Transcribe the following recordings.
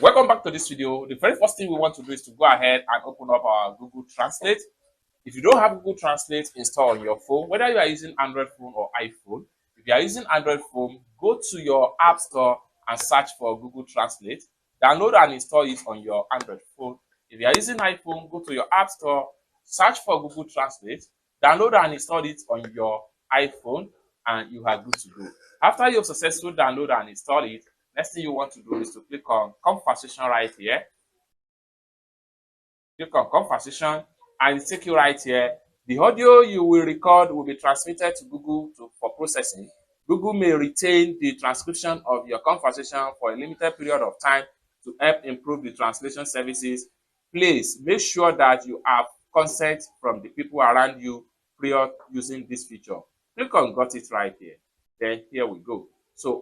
Welcome back to this video. The very first thing we want to do is to go ahead and open up our Google Translate. If you don't have Google Translate installed on your phone, whether you are using Android phone or iPhone, if you are using Android phone, go to your App Store and search for Google Translate. Download and install it on your Android phone. If you are using iPhone, go to your App Store, search for Google Translate, download and install it on your iPhone, and you are good to go. After you have successfully download and install it, next thing you want to do is to click on conversation right here. Click on conversation and take you right here. The audio you will record will be transmitted to Google for processing. Google may retain the transcription of your conversation for a limited period of time to help improve the translation services. Please make sure that you have consent from the people around you prior using this feature. Click on got it right here. Then here we go. So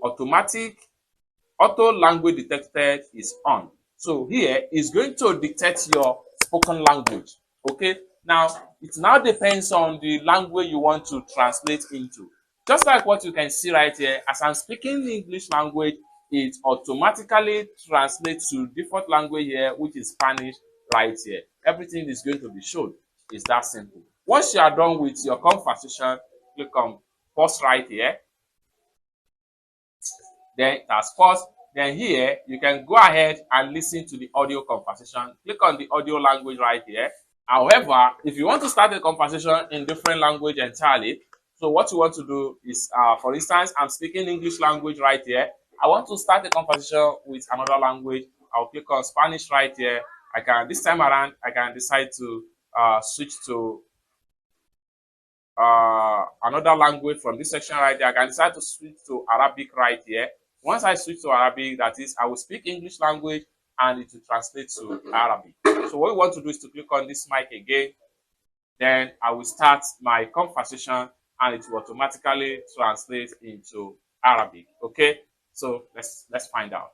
auto language detected is on. So here is going to detect your spoken language. Okay, now it now depends on the language you want to translate into. Just like what you can see right here, as I'm speaking English language, it automatically translates to default language here, which is Spanish right here. Everything is going to be shown. It's that simple. Once you are done with your conversation, click on pause right here. Then that's pause. Then here you can go ahead and listen to the audio conversation. Click on the audio language right here. However, if you want to start a conversation in different language entirely, so what you want to do is, for instance, I'm speaking English language right here. I want to start a conversation with another language. I'll click on Spanish right here. This time around, I can decide to switch to another language from this section right there. I can decide to switch to Arabic right here. Once I switch to Arabic, that is, I will speak English language and it will translate to Arabic. So what we want to do is to click on this mic again. Then I will start my conversation and it will automatically translate into Arabic. Okay, so let's find out.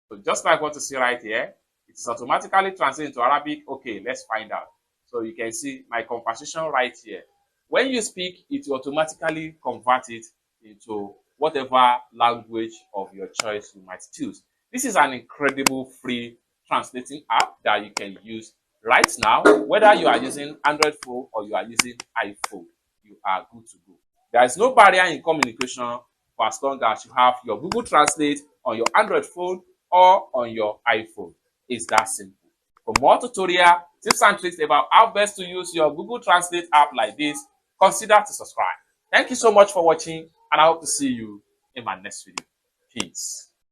So just like what you see right here, it's automatically translated into Arabic. Okay, let's find out. So you can see my conversation right here. When you speak, it will automatically convert it into whatever language of your choice you might choose. This is an incredible free translating app that you can use right now, whether you are using Android phone or you are using iPhone. You are good to go. There is no barrier in communication for as long as you have your Google Translate on your Android phone or on your iPhone. It's that simple. For more tutorial, tips and tricks about how best to use your Google Translate app like this, consider to subscribe. Thank you so much for watching, and I hope to see you in my next video. Peace.